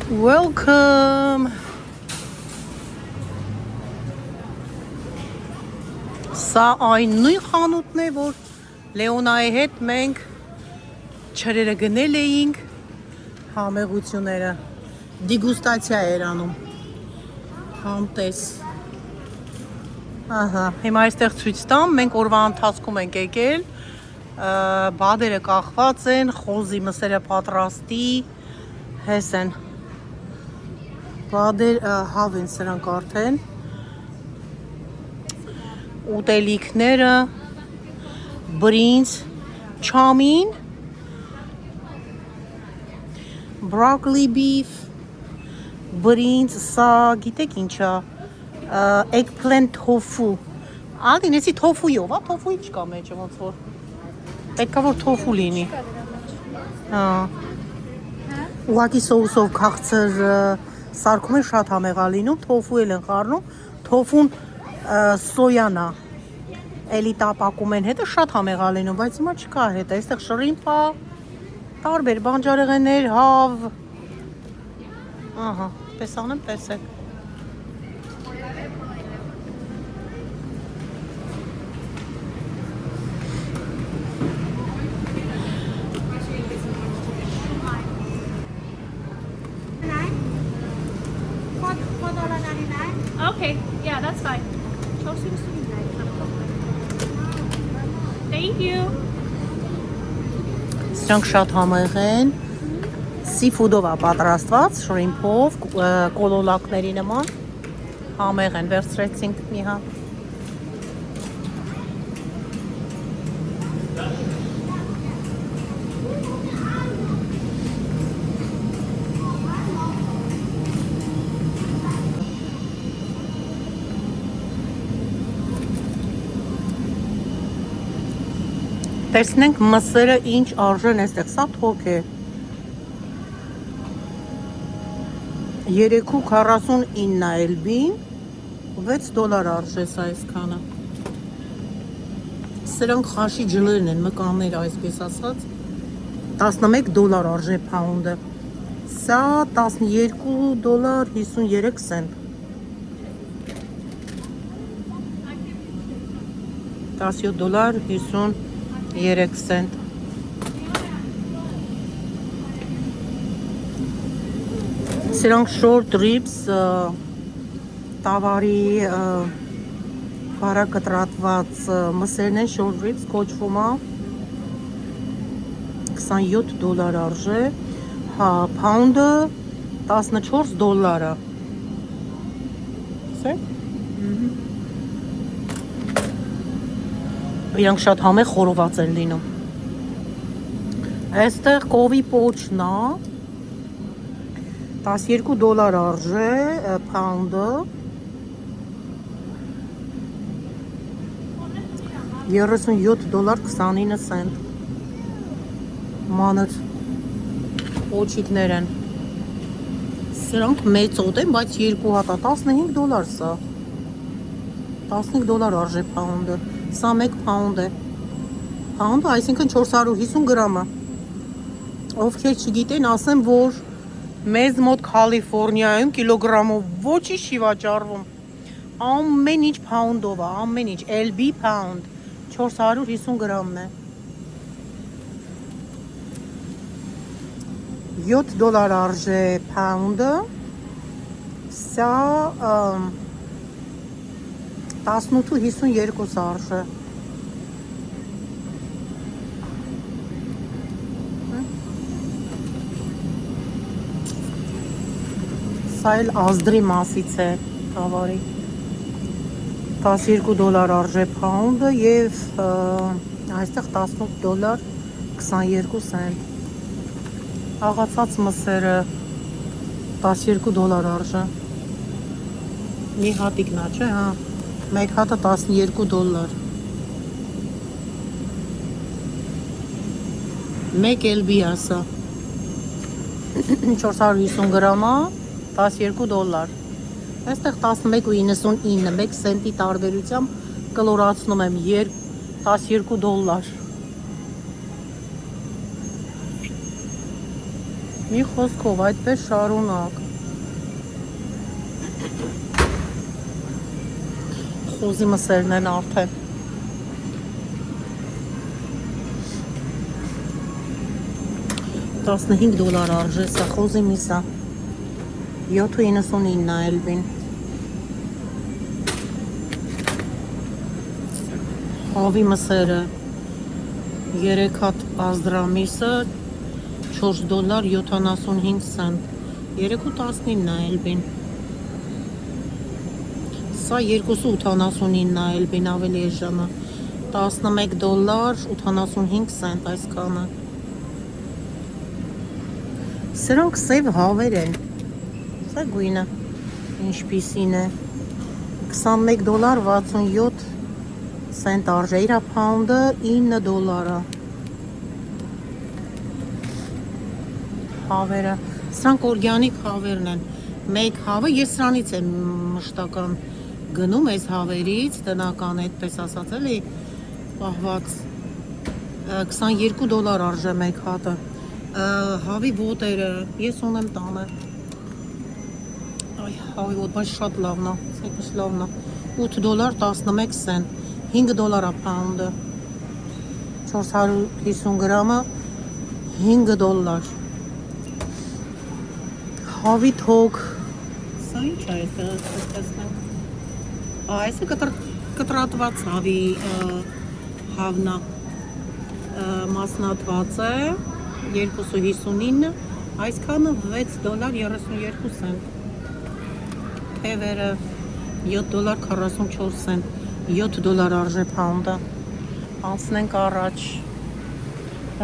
Welcome. Սա այն նույն խանութն է, որ Լեոնայի հետ մենք չրերը գնել էինք, համեղությունները, դիգուստացիա էր անում, համտես, հիմա այստեղ ցույց տամ, մենք օրվա ընթացքում ենք եկել, բադերը կախված են, խոզի մսերը պատրաստի, հես են, բադեր հավ են սրանք արդեն, ուտելիքները, բրինձ, չամին, broccoli beef, բրինձ, սա գիտեք ինչա, eggplant tofu, ադին էսի թոֆույով, թոֆուի չկա մեջը ոնց որ, պետքա որ թոֆու լինի, ուղակի սոուսով քաղցր սարքում են շատ համեղա լինում, թոֆու էլ են խառնում, թոֆուն սոյանա, էլի տապակում են հետը շատ համեղա լինում, բայց հիմա չկա հետը, այստեղ շրիմպա, տարբեր բանջարեղեններ, հավ, պես անեմ, տեսեք, Okay, yeah, that's fine. Thank you. Սրանք շատ համեղ են, սիֆուդով է պատրաստված, շրիմփով, կոլոլակների նման, համեղ են, վերցրեցինք մի հատ։ Տեսնենք մսերը ինչ արժեն էստեղ, սա թոք է, 3.49 LB-ին, $6 արժե սա այսքանը, սրանք խաշի ջլերն են, մկաններ այսպես ասած, $11 արժե պաունդը, սա $12.53, $17.53 Սրանք short ribs տավարի վարակտրատված մսերն են, short ribs կոչվում է, $27 արժե, pound-ը $14, իրանք շատ համեղ խորոված են լինում, այստեղ կովի պոչն է, $12 արժե, pound-ը, $37.29, մանր պոչիկներ են, սրանք մեծոտ են, բայց երկու հատա, $15 սա, $15 արժե pound-ը, սա 1 pound է, pound-ը, այսինքն 450 գրամը, ովքեր չգիտեն, ասեմ, որ մեզ մոտ Կալիֆորնիայում կիլոգրամով ոչինչ չի վաճառվում, ամեն ինչ pound-ով է, ամեն ինչ, LB pound, 450 գրամն է, $7 արժե pound-ը, սա 18.52 արժե, սա էլ ազդրի մասից է տավարի, $12 արժե pound-ը և այստեղ $18.22, աղացած մսերը $12 արժե, մի հատիկնա չէ, մեկ հատը $12, 1 LB ասա, 450 գրամա, $12, այստեղ 11.99, 1 սենտի տարբերությամբ կլորացնում եմ $12, Մի խոսքով այդպես շարունակ։ Խոզի մսերն են արդեն։ $15 արժե սա խոզի միսա։ 7.99 է Էլվին։ Հավի մսերը 3 հատ ազդրամիսը $4.75 3.19 է Էլվին։ Սա 2.89 է Էլվին ավելի էժանը։ $11.85 այսքանը։ Սրանք սև հավեր են։ Սա գույնը ինչպիսին է։ $21.67 արժե իր փաունդը $9 հավերը։ Սրանք օրգանիկ հավերն են։ Մեկ հավը ես սրանից եմ մշտական գնում այս հավերից, տնական այդպես ասած էլի պահված $22 արժե մեկ հատը։ Հավի ոտերը ես ունեմ տանը։ Այ հավի ոտ, բայց շատ լավն է, սեքս լավն է։ $8.11 $5 է փաունդը։ 450 գրամը $5։ Հավի թոք։ Սա ինչ է այդպես։ Այսը կտրատված հավի հավնա մասնատված է 2.59, այսքանը $6.32։ Թևերը $7.44, $7 արժե փաունդը։ Անցնենք առաջ։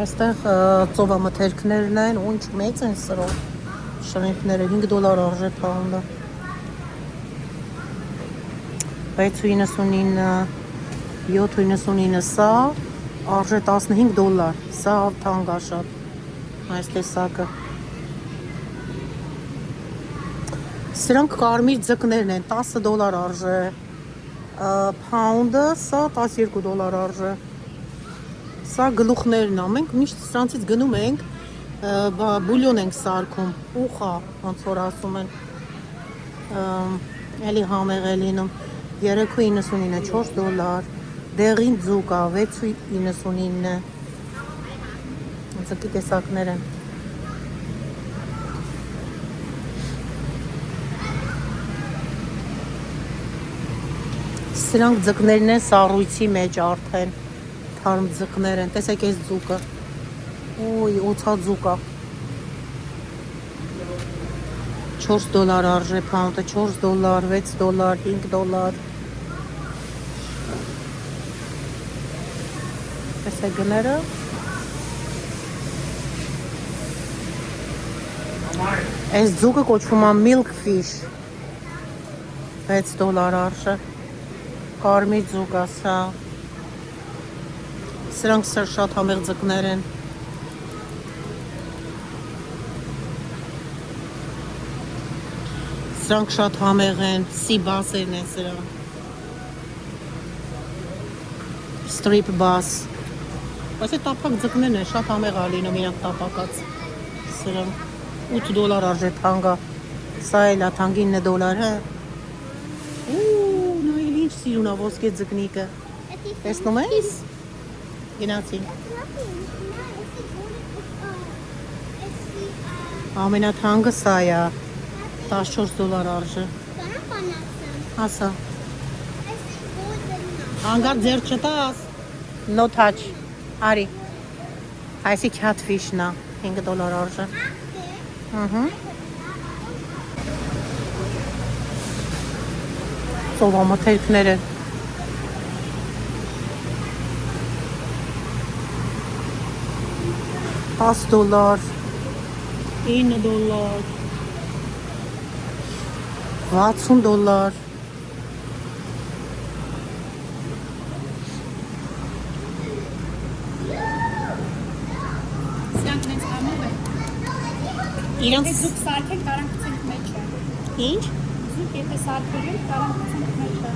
Այստեղ ծովամթերքներն են, ու ինչ մեծ են սրով։ Շրիմփները $5 արժե փաունդը։ 6.99, 7.99 սա արժե $15, սա թանկ է շատ, այս տեսակը։ Սրանք կարմիր ձկներն են, $10 արժե փաունդը, սա $12 արժե։ Սա գլուխներն է, մենք միշտ սրանցից գնում ենք, բուլյոն ենք սարքում, ուխա, ոնց որ ասում են, էլի համեղ է լինում, 3.99, $4, դեղին ձուկա, 6.99, ձկի տեսակներ են։ Սրանք ձկներն են սառույցի մեջ արդեն, թարմ ձկներ են, տեսեք այս ձուկը, ոյ, օծածուկա, $4 արժե փաունդը, $4, $6, $5, տեսեք գները, այս ձուկը կոչվում է milk fish, $6 արժե, կարմիր ձուկ է սա, սրանք շատ համեղ ձկներ են, սրանք շատ համեղ են, սիբասերն են սրանք, strip bass, բայց է տապակ ձկներն են, շատ համեղ է լինում իրանք տապակած, սրանք $8 արժե թանգա, սա էլ է թանգ $9, հա, նա էլ ինչ սիրուն է ոսկե ձկնիկը, տեսնում ես, գնացին, ամենաթանգը սա է, $14 արժե, ասա, անգար ձեր չտաս, no touch, արի, այսի catfish-ն է, $5 արժե, ծովամթերքներ են, $10, $9, $60, Սրանք նենց համով է։ իրանց Զուկ սարքենք, կարան գցենք մեջը։ ինչ, Զուկ եթե սարքել ենք, կարան գցենք մեջը։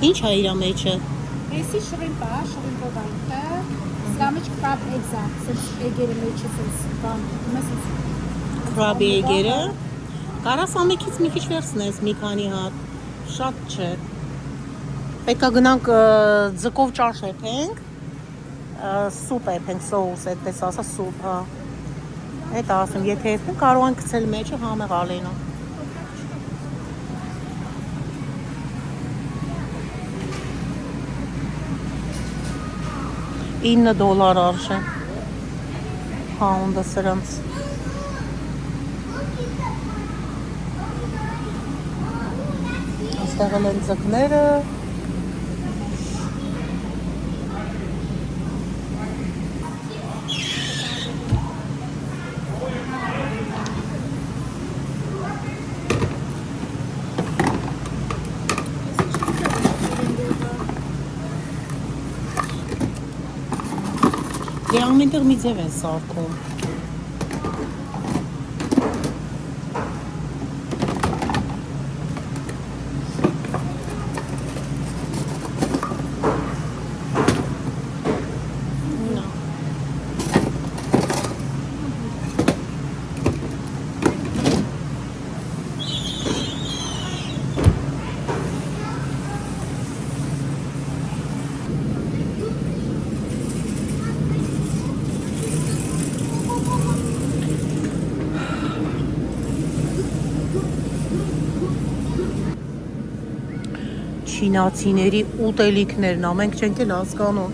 ինչ է իրա մեջը, Էսի շրիմպա, շրիմպովանքը, սրա մեջ crab eggs է, սենց էգերը մեջը սենց բան, մեսից։ Crab egg-երը։ Կարաս ամենից մի քիչ վերցնես մի քանի հատ։ Շատ չէ։ Պետք է գնանք ձկով ճաշ եփենք։ Սուպ եփենք, սոուս, այդպես ասա, սուպ, հա։ Այդ ասում, եթե եփենք, կարող ենք գցել մեջը համեղ ալինո։ $9 արժե։ Pound-ը սրանց։ Այստեղ են ձկները։ Դե ամենտեղ մի ձև են սարքում։ Չինացիների ուտելիքներն, ամենք չենք էլ հասկանում։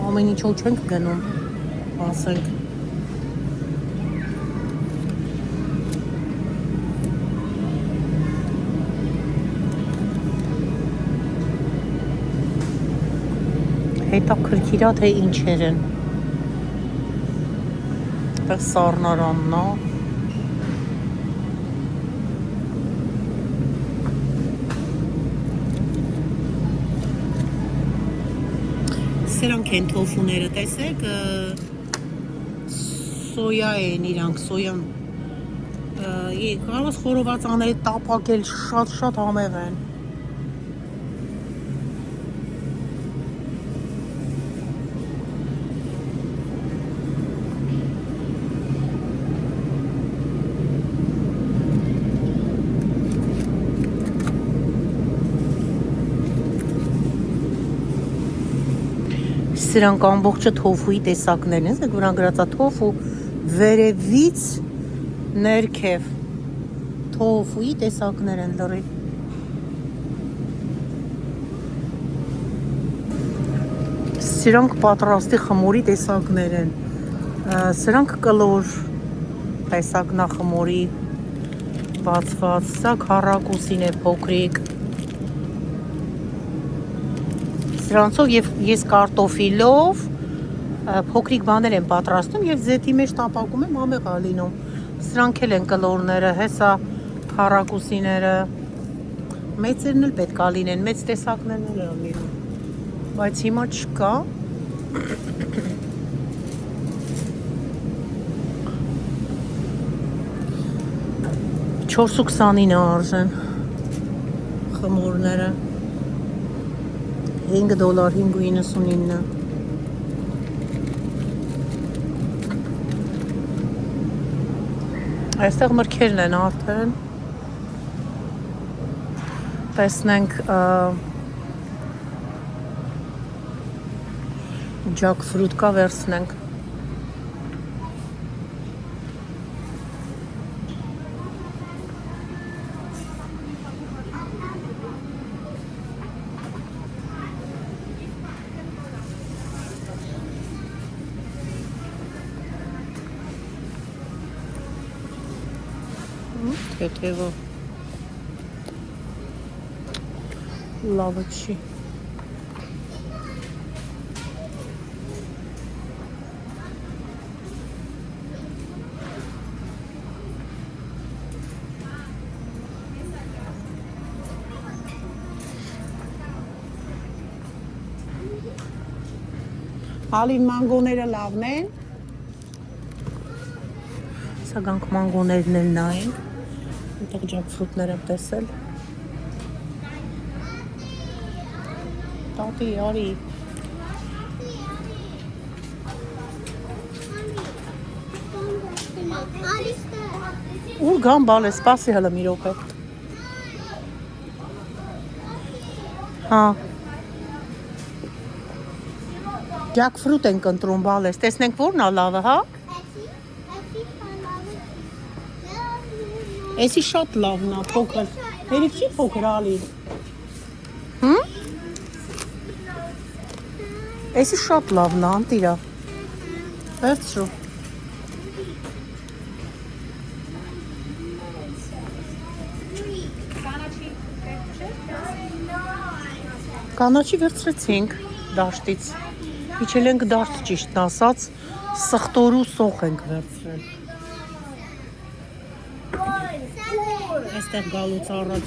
Ամեն ինչով չենք գնում, ասենք։ Հետաքրքիր է, թե ինչեր են։ Այդտեղ սառնարանն է։ Սրանք են թոֆուները, տեսեք, սոյա են իրանք, սոյան, կարող ես խորոված անել, տապակել, շատ համեղ են։ Սրանք ամբողջը թոֆուի տեսակներն են, որան գրած է թոֆու վերևից ներքև թոֆուի տեսակներ են լրի։ Սրանք պատրաստի խմորի տեսակներ են։ Սրանք կլոր տեսակնախմորի բացված, սա քառակուսին է փոքրիկ։ Սրանցով եւ ես կարտոֆիլով փոքրիկ բաներ եմ պատրաստում եւ զետի մեջ տապակում եմ համեղ ալինում։ Սրանք էլ են կլորները, հեսա քառակուսիները։ Մեծերն էլ պետք է լինեն, մեծ տեսակներն էլ են լինում։ Բայց հիմա չկա։ 4.29 արժեն խմորները։ $5, $5.99։ Այստեղ մրգերն են արդեն։ Տեսնենք ջակֆրուտ կա, վերցնենք։ Թեթևը լավը չի։ Ալին մանգոները լավն են։ Սա գանք մանգոներն էլ նայենք։ Այդտեղ ջակֆրուտներ եմ տեսել։ Տատի, արի։ Ուր գամ բալ է, սպասի հլը մի րոպե։ Հա։ Ջակֆրուտ ենք ընտրում բալես, տեսնենք որն ա լավը, հա։ Էսի շատ լավն ա, փոքր։ Հերիք չի փոքր ալի։ Հմ։ Էսի շատ լավն ա, անտիրա։ Վերցրու։ Կանաչի վերցրեցինք դաշտից։ Իջել ենք դաշտ ճիշտն ասած, սխտորու սոխ ենք վերցրել։ Այստեղ գալուց առաջ։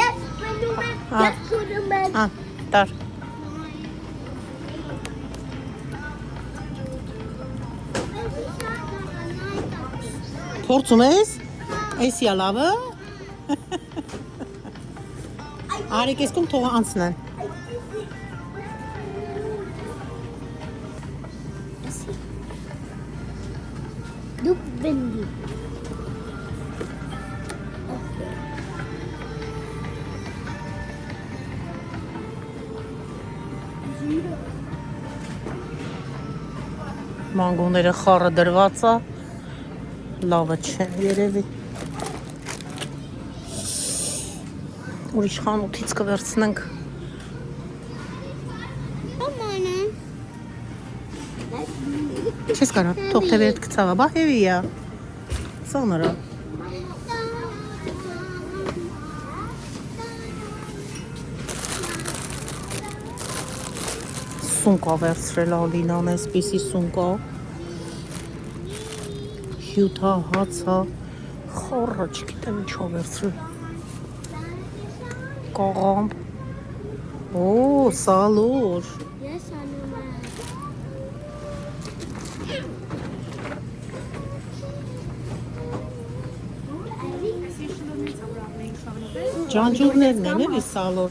Yes, put them in. Տար։ Փորձում ես։ Էսի ա լավը։ Արեք ես կում թող անցնեն։ Դու բնդի։ Մանգոները խառը դրված է։ Լավը չէ, երևի։ Ուրիշ խանութից կվերցնենք։ Չես կարա, թող թե վերդ կցավա, բա հևի է։ Ծանր է։ Սունկա վերցրել ալինան, այսպիսի սունկա։ Հյութա, հացա, խառը, չգիտեմ ինչով վերցրել։ Կաղամբ։ Օ, սալոր։ Ես անում եմ։ Ջանջուրներն են էլի սալոր։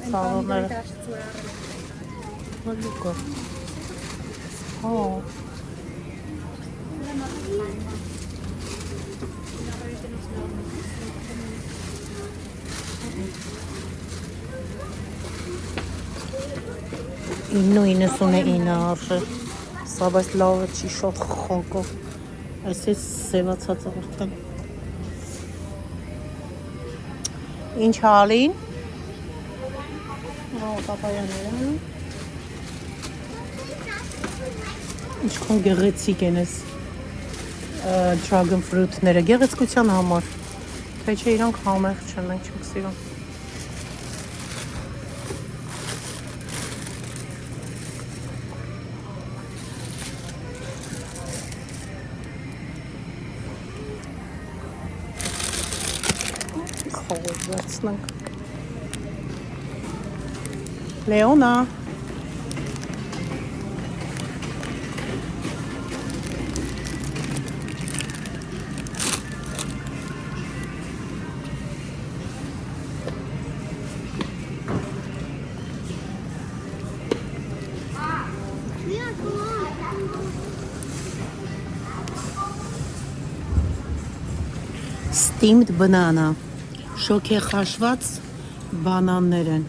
Սալորները։ Հալուկա։ Հա։ Իննու 99 արժե։ Սա բայց լավը չի, շատ խոկո։ Այս է սևացած արդեն։ Ինչ հալին։ Հա, պապայաները։ Ինչքան գեղեցիկ են այս dragon fruit-ները, գեղեցկության համար։ Թե չէ իրանք համեղ չեն, մենք չենք սիրում։ Խաղով վերցնենք։ Լեոնա։ Steamed banana, շոքեխաշված բանաններ են։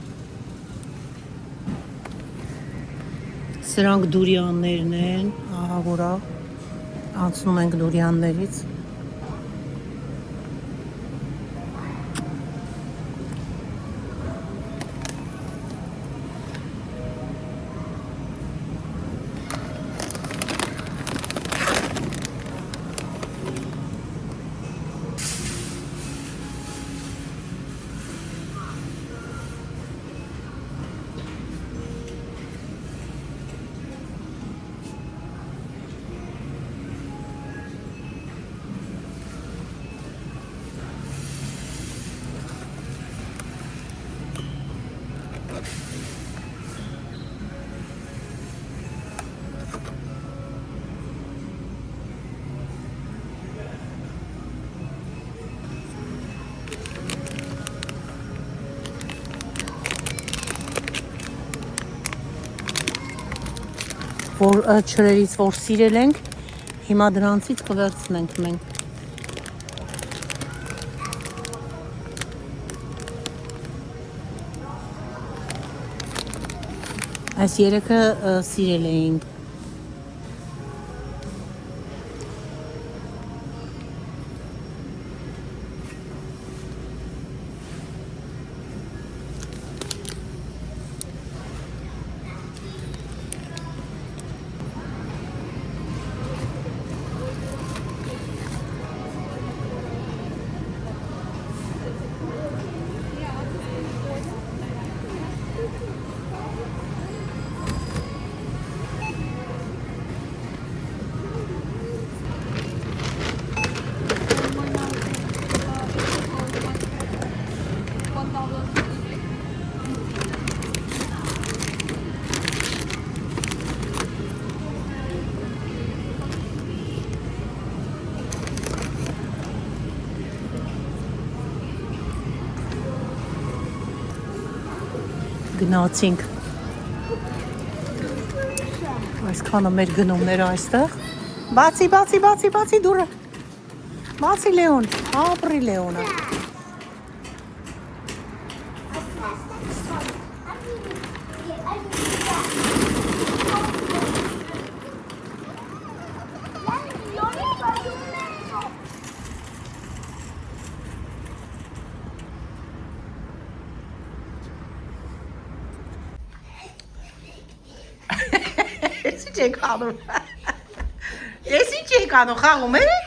Սրանք դուրյաններն են, ահա որա, անցնում ենք դուրյաններից։ որ չրերից որ սիրել ենք, հիմա դրանցից կվերցնենք մենք։ Այս երեքը սիրել էինք։ Գնացինք։ Այսքանը մեր գնումները այստեղ։ Բացի դուրը։ Բացի Լեոն, ապրի Լեոնը։ Ինչ եք անում։ Ես ինչ եք անում, խաղում եք։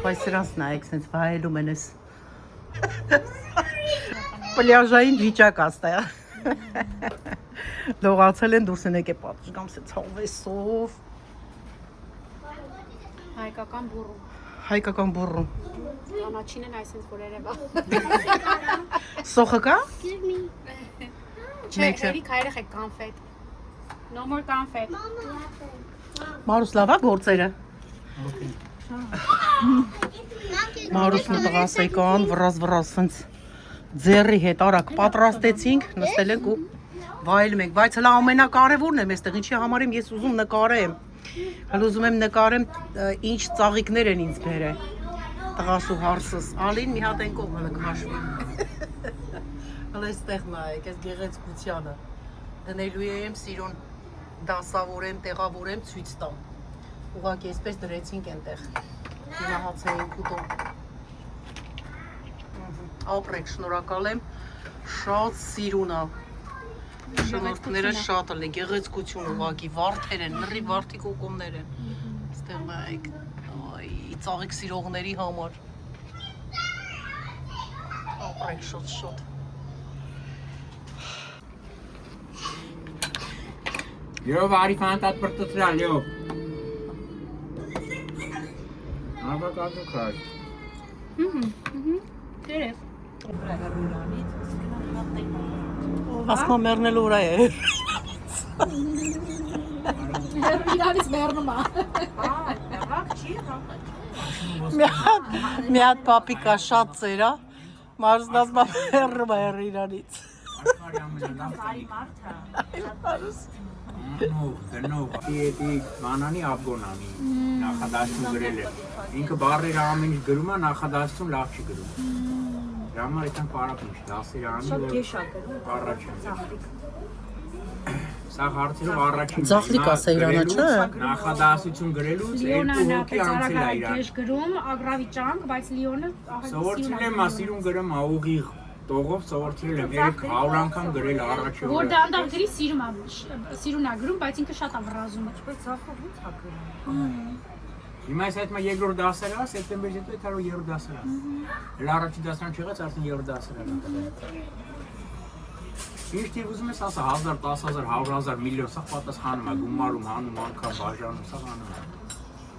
Բայց սրանց նայեք, սենց վայելում են ես։ Պլյաժային վիճակ աստեղ։ Լողացել են դուրս են եկե պատշգամ սենց հովեսով։ Հայկական բուրում։ Հայկական բուրում։ Կանաչին են այսպես որ երևա։ Սոխը կա։ Չէ, երեք հայրեղ է կանֆետ։ No more կանֆետ։ Մարուս լավա գործերը։ Մարուսն ու տղաս եկան, վրազ սենց ձեռի հետ արագ պատրաստեցինք, նստել ենք ու վայելում ենք, բայց հլա ամենակարևորն եմ այստեղ, ինչի համար եմ ես ուզում նկարեմ։ Հələ ուզում եմ նկարեմ ինչ ծաղիկներ են ինձ բերել։ Տղաս ու հարսս, Ալին մի հատ են կողմը քաշվի։ Հələ այստեղ նայեք, այս գեղեցկությանը։ Դնելու եմ սիրուն դասավորեմ, տեղավորեմ, ցույց տամ։ Ուղղակի այսպես դրեցինք այնտեղ։ Գնահացեինք ուտում։ Ապրեք, շնորհակալ եմ, շատ սիրուն է։ Շնորհքները շատ են, գեղեցկություն ուղղակի, վարդեր են, լրի վարդի կոկումներ են։ Այստեղ նայեք, ծաղիկ սիրողների համար։ Ապրեք շատ։ Yo, vari fantat për të tral, jo. Aba ka të krash. Դերև։ Ասմա մերնելու ուրա է։ Իրանից մեռնում է։ Մի հատ պապիկա շատ ծերա, մարուսն ասմա մերնում է Իրանից։ Դնով, բանանի աբգոնանի, նախադասություն գրել է, ինքը բարեր ամեն ինչ գրում է, նախադասություն լավ չի գրում։ Համար այդան պարապ ինչ, դասեր անի, առաջ են։ Սա հարցերով առաջին։ Ձախլիկ ասա Իրանը, չէ։ Նախադասություն գրելուց երկու հոգի անցել է Իրան։ Ես գրում ագրավիճանք, բայց Լիոնը Սովորցել եմ, ասիրում գրում ուղիղ տողով սովորցել եմ, 300 անգամ գրել առաջը։ որ դա անդաղ գրի սիրուն է գրում, բայց ինքը շատ է վրազում։ Հիմա այս հետմա երկրորդ դասերը, սեպտեմբերից հետո էթարով երրորդ դասերը։ Էլ առաջի դասրան չեղեց, արդեն երրորդ դասերը։ Ինչ թիվ ուզում ես ասա 1000, 10000, 100,000, միլիոն, սա պատասխանում է, գումարում, հանում, անգամ, բաժանում, սա հանում է։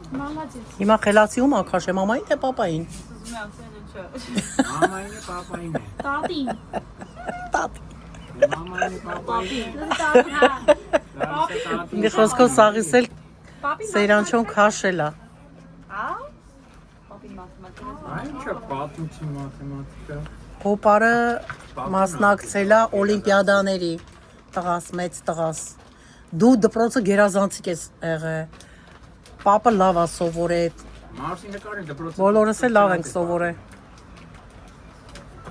Մալադեց։ Հիմա խելացիում ակաշ է մամային թե պապային։ Մամային է, պապային է։ Տատին։ Տատ։ Մամային է, պապային է։ Ինձ խոսքով սաղիս էլ սերանչոն քաշել է։ Այն չէ պատմություն մաթեմատիկա։ Փոպարը մասնակցել է օլիմպիադաների տղաս, մեծ տղաս։ Դու դպրոցը գերազանցիկ ես եղել։ Պապը լավ է սովորել։ Մարսի նկարը դպրոցը։ Բոլորս էլ լավ ենք սովորել։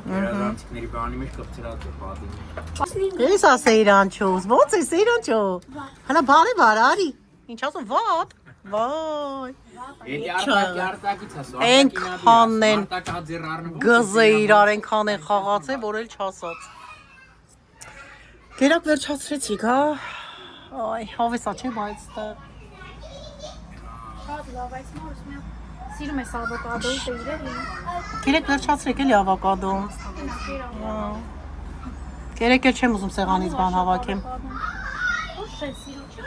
Երազանցիկների բանի մեջ կպցրած է պատին։ Ես ասե իրանչոս, ո՞նց է իրանչո։ Հələ բարի արի։ Ինչ ասում, վատ։ Վայ։ Էլի արտակից ասո։ Այնքանն են արտակաձեռարնվում։ գզը իրար այնքան են խաղացել, որ էլ չասած։ Գերակ վերջացրեցիք, հա։ Այ, հավեսա չէ, բայց դա Շատ լավ, այս մորս մի սիրում ես ավոկադոյի տերել։ Գերեք վերջացրեք էլի ավոկադոն։ Գերեք էլ չեմ ուզում սեղանից բան հավաքեմ։ Ոչ չէ, սիրում չէ։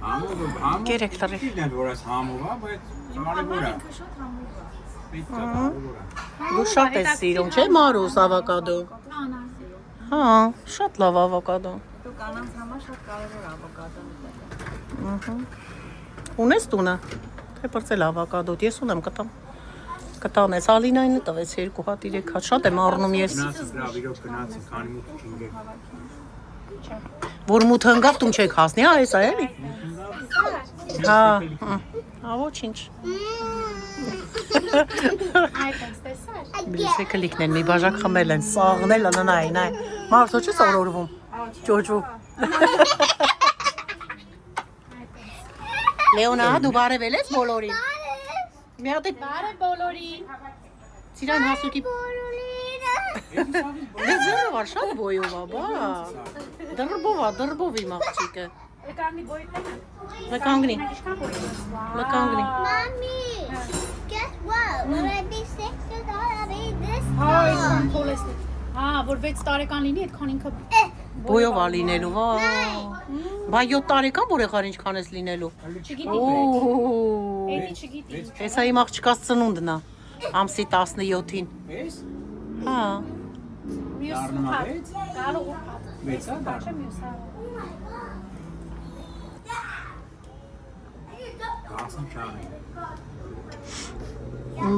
Համով Գերեք լրի։ Իրեն որ այս համով է, բայց կարևոր է։ Շատ համով է։ Պետք է կարևոր է։ Դու շատ ես սիրում, չէ՞ Մարուս ավոկադո։ Անա։ Հա, շատ լավ ավոկադո։ Դու կանանց համար շատ կարևոր ավոկադոն է։ Ունես տունը։ Թե բրծել ավոկադոտ, ես ունեմ կտամ։ Կտանես Ալինային տվեց 2 հատ 3 հատ, շատ եմ առնում ես։ Գնացի լավ, իրոք գնացի, քանի մուտք չինգեք։ Որ մութը ընկավ տուն չեք հասնի, հա, էսա էլի։ Հա, հա, ոչինչ։ Այդ ես տեսար։ Բիլսե կլիկն են, մի բաժակ խմել են, սաղնել անանային, այ։ Մարսո չի սովորվում։ Ջոջու։ Լեոնա, դու բարևել ես բոլորին։ Մի հատ Բարը բոլորի։ Սիրան հասուկի Ձեռը շատ բոյով է, բա։ Դրբով իմ աղջիկը։ Եկանգնի գոյտենը։ Լկանգնի, Ինչքան գոյտ ես։ լկանգնի։ Mommy, guess what? When I be 6 years old, I'll be this Հա, tall. այսքան թոլես։ Հա, որ 6 տարեկան լինի, այդքան ինքը Բոյով է լինելու, վա։ Բա 7 տարեկան որ եղար ինչքան ես լինելու։ չգիտի։ Օ։ Էդի չգիտի։ Հեսա իմ աղջկաս ծնունդն է։ Ամսի 17-ին։ Էս Հա։ Մյուս դառնում հատ։ է 6։ Գալու հատ։ 6-ա դա։ Չէ՞ մյուս հատ։ Գասն չարի։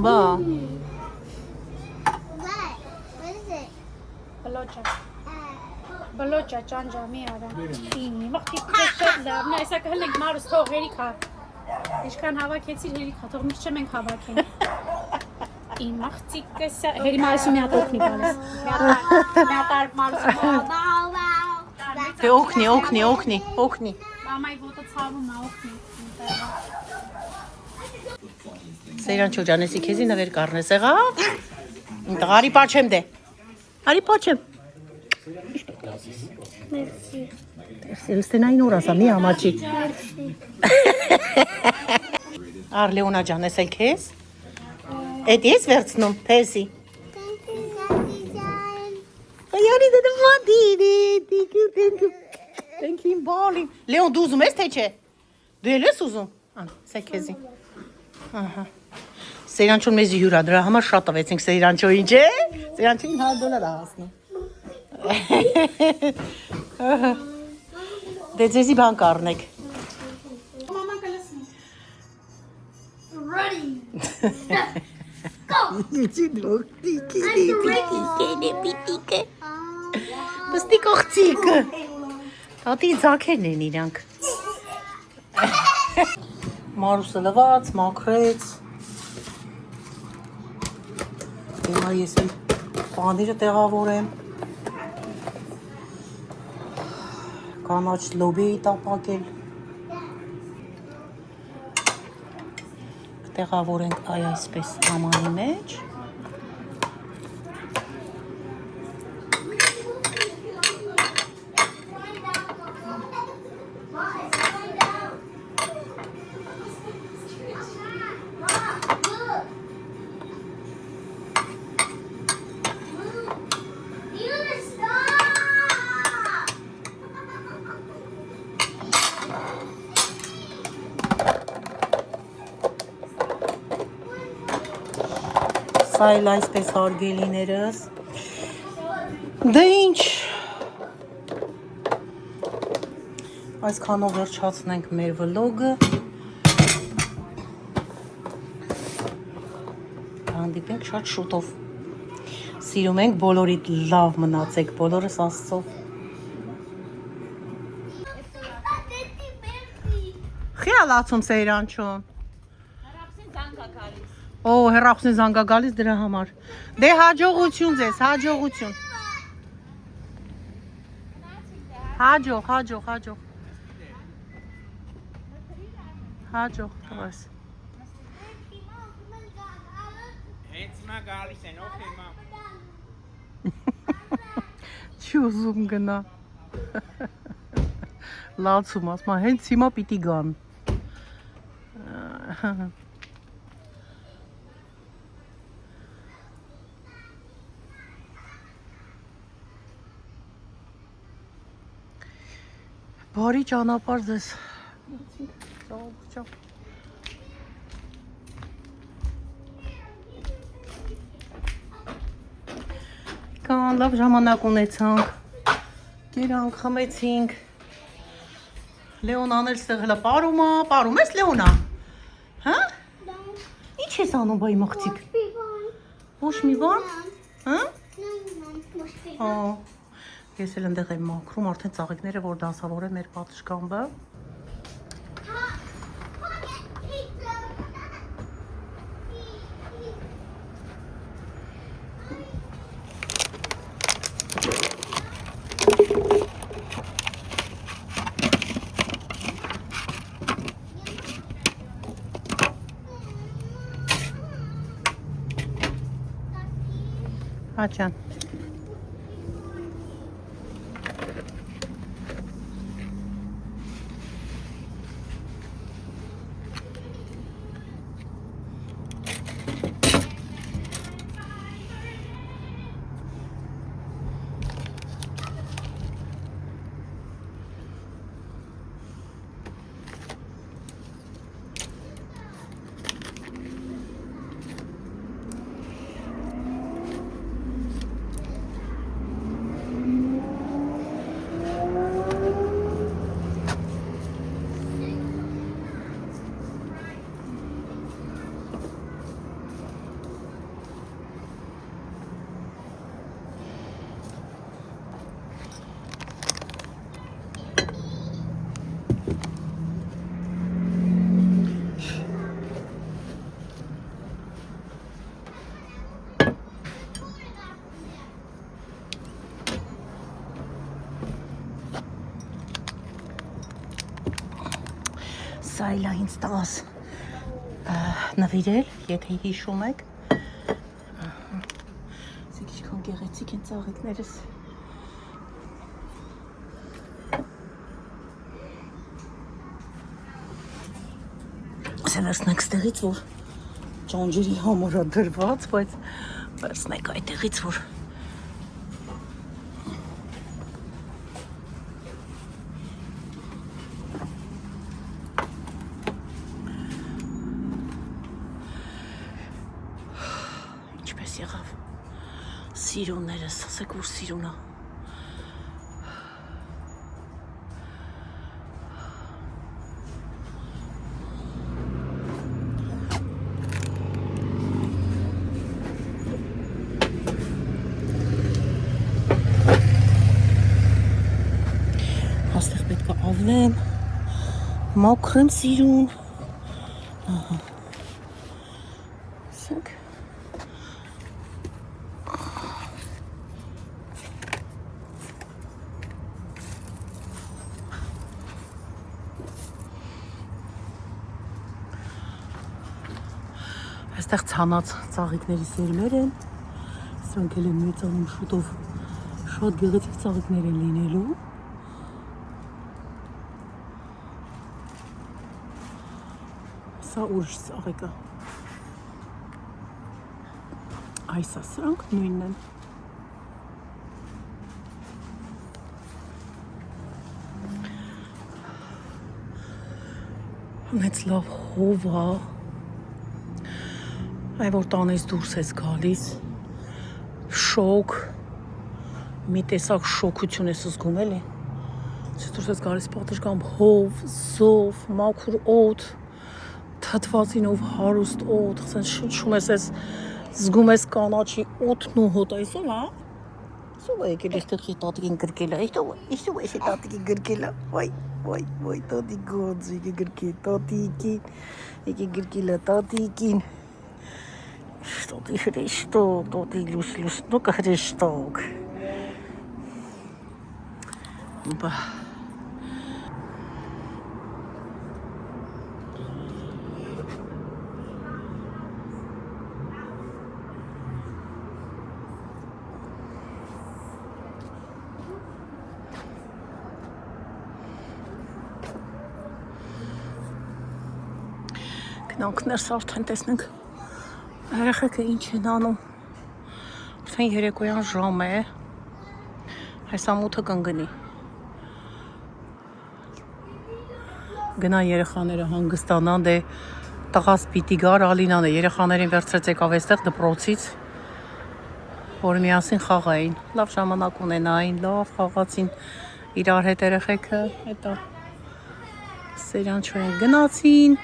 Բա։ What? What is it? Բլոճա։ Բլոճա ճանջա մի արա։ Ինի մախտի շատ լավն է, այսա կհլենք մարուս թող հերիքա։ Ինչքան հավաքեցիր հերիքա, թող միշտ չեմ ենք հավաքեն։ Իմ մախտիկս հերի մարուսի մի հատ օգնի բալես։ Մի հատ մարուսի Bow wow. Դե օգնի։ մամայի ոտը ցավում է օգնի։ Սեյրան չոջանեսի քեզի նվեր կառնես եղա։ Ինտղարի պաչեմ դե։ Արի պաչեմ։ Merci. Սելստենային օր ասա մի ամաչի։ Ար Լեոնա ջան, ես էլ քեզ։ Էդ ես վերցնում, թեսի։ Thank you, Daddy John. Այանի դե մադիդի, Thank you, բալի։ Լեոն դու ուզում ես թե չէ։ Դու էլ ես ուզում։ Սա քեզի։ Ահա։ Սերանչոն մեզի հյուրա, դրա համար շատ տվեցինք Սերանչոյին, չէ։ Սերանչոյին $100 է հասնում։ Դե ձեզի բան կառնեք։ Մաման կլսնի։ Պստիկ աղջիկը։ Տատի ձակերն են իրանք։ Մարուսը լվաց, մաքրեց։ Հիմա ես էլ պանիրը տեղավորեմ։ Կանաչ լոբի տապակել։ Տեղավորենք այ այսպես համանի մեջ։ Սա էլ այսպես հարգելիներս։ Դե ինչ։ Այսքանով վերջացնենք մեր վլոգը։ Հանդիպենք շատ շուտով։ սիրում ենք, բոլորիդ լավ մնացեք, բոլորս Աստծո։ Խիալացում Սեյրանչուն։ Հրապսին զանգա գալիս։ Օ, հեռախոսի զանգա գալիս դրա համար։ Դե հաջողություն ձեզ, հաջողություն։ Հաջող։ Հաջող, տղաս։ Հենց հիմա գալիս են, օքեյ մամ։ Չի ուզում գնա։ Լացում, ասма, հենց հիմա պիտի գան։ Բարի ճանապարհ ձեզ։ Կան լավ ժամանակ ունեցանք։ Գերանք, խմեցինք։ Լեոնան էլ ստեղ հլա պարում ես Լեոնա։ Հա? Ինչ ես անում բայ մղցիկ։ Ոչ մի բան։ Հա? Ա Ես էլ ընդեղ եմ մաքրում, արդեն ծաղիկները, որ դասավոր է մեր պատշգամբը։ Հաճան։ Սա իլա ինձ տղաս նվիրել, եթե հիշում եք։ Սեք իչքան գեղեցիկ են ծաղիկներս։ Վերցնենք ստեղից, որ ճանջերի համորա դրված, բայց վերցնենք այդտեղից, որ եղավ սիրուններս, ասեք որ սիրունա։ Աստեղ պետք է ավնեմ, մաքրեմ սիրուն։ Ահա։ Ասենք այստեղ ցանած ծաղիկների սերմեր են, սրանք էլ են մեծանում շուտով, շատ գեղեցիկ ծաղիկներ են լինելու։ Սա ուրիշ ծաղիկ է։ Այս է, սրանք նույնն են։ Մեծ լավ հով է։ Այ որ տանից դուրս ես գալիս, շոկ, մի տեսակ շոկություն ես զգում էլի։ Դուրս ես գալիս պատշգամբ հով, զով, մաքուր օդ, թթվածինով հարուստ օդ, շնչում ես Զգում ես կանաչի օդն ու հոտ այսօր, հա? Սով է եկել այստեղ տատիկին գրկել է, այսով է տատիկին գրկել է, վայ, տատիկ գոձ, եկե գրկել, տատիկին, եկե գրկել է տատիկին, տատի հրեշտոք, տատի լուսնոկը հրեշտոք, բա, գնանք ներս արդեն տեսնենք երեխեքը ինչ են անում, արդեն երեկոյան ժամ է, այս ամութը կնգնի, գնան երեխաները հանգստանան, դե տղաս պիտի գար, Ալինան է, երեխաներին վերցրեց եկավ այստեղ դպրոցից, որ միասին խաղային, լավ ժամանակ ունենային, լավ խաղացին իրար հետ երեխեքը, հետո սերյան չոյեն գնացին,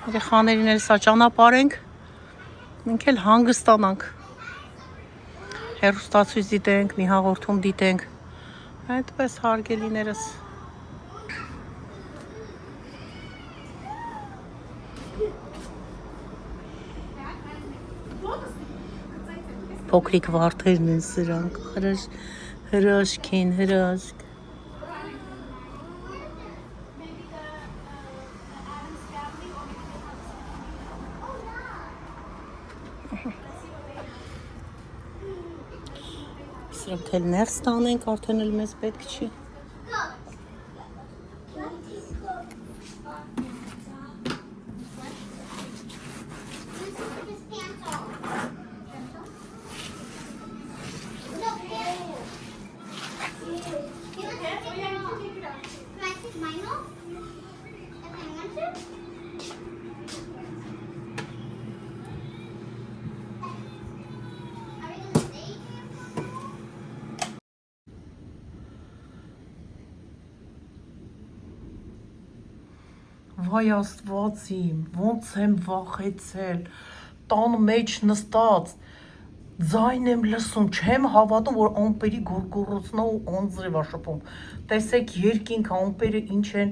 երեխաներին էլ սա ճանապարհ ենք, մենք էլ հանգստանանք, հեռուստացույց դիտենք, մի հաղորդում դիտենք, այդպես հարգելիներս։ Փոքրիկ վարդերն են սրանք, հրաշք են, հրաշք։ Սրանք էլ ներս տանենք, արդեն էլ մեզ պետք չի։ Վայ աստված իմ, ոնց եմ վախեցել, տան մեջ նստած, ձայն եմ լսում, չեմ հավատում, որ ամպերի գորգորոցնա ու անձրև ա շփում, տեսեք երկինք ամպերը ինչ են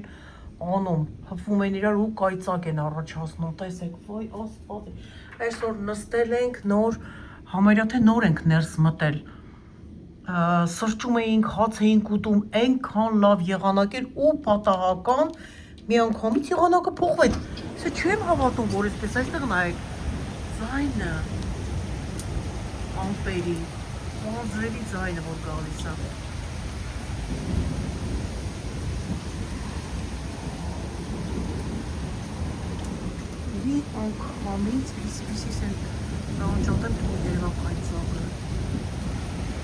անում, հպվում են իրար ու կայծակ են առաջացնում, տեսեք, վայ աստված իմ, այսօր նստել ենք նոր, համարյա թե նոր ենք ներս մտել, սրճում էինք, հաց էինք ուտում, այնքան լավ եղանակ էր ու պատահական մի անգամից եղանակը փոխվեց, սա չեմ հավատում, որ այսպես այստեղ նայեք, ձայնը, ամպերի, անձրևի ձայնը, որ գալիս է։ Մի անգամից իսպիսիս են նանջատեմ թող երվա կայծակը,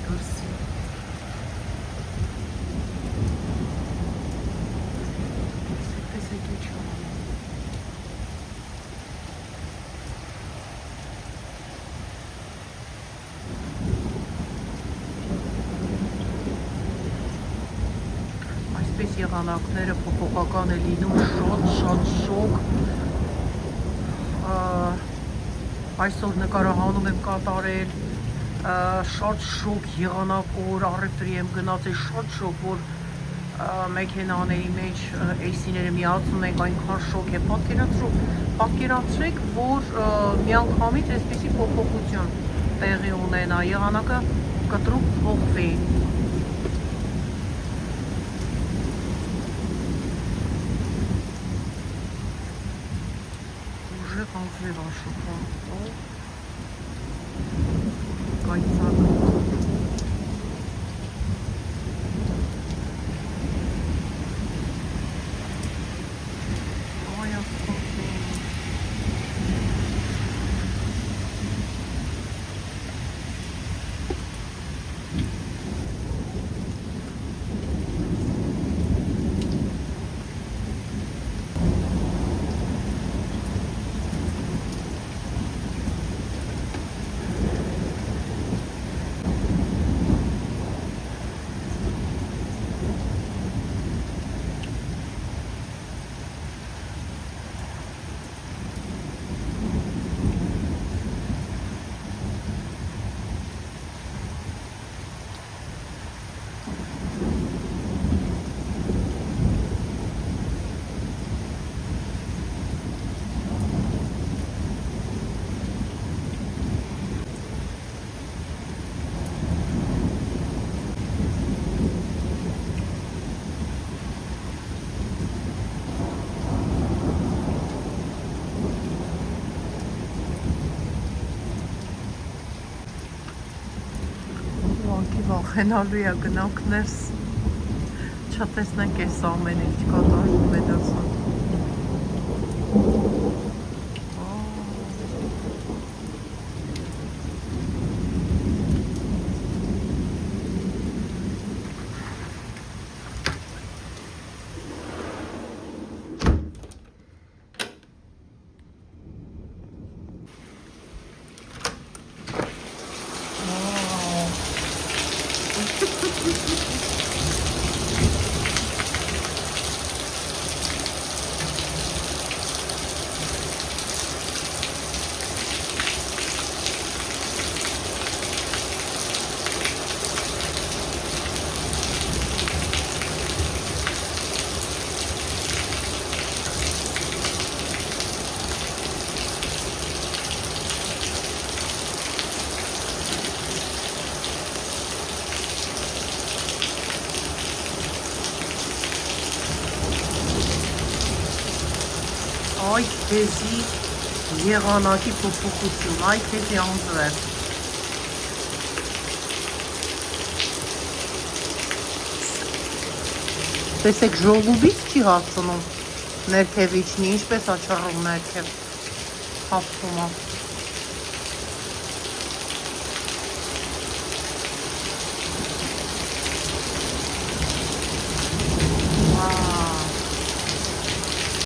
դրսի։ Այսպես եղանակները փոփոխական է լինում, շատ շոկ, այսօր նկարահանում եմ կատարել, շատ շոկ եղանակ օր առևտրի եմ գնացել, շատ շոկ, որ մեքենաների մեջ AC-ները միացնում ենք, այնքան շոկ է, պատկերացրեք, որ միանգամից այսպիսի փոփոխություն տեղի ունենա, եղանակը կտրուկ փոխվի։ Ուժեղ անձրև աշոպան, կայծակ։ վախենալու է գնանք ներս չտեսնենք այս ամեն ինչ կատարվում է դասում։ Այ քեզի եղանակի փոփոխություն, այ քեզի անձրև։ Տեսեք ժողովից չի հասցնում ներքևիչնի, ինչպես աչառում ներքև հապտում է։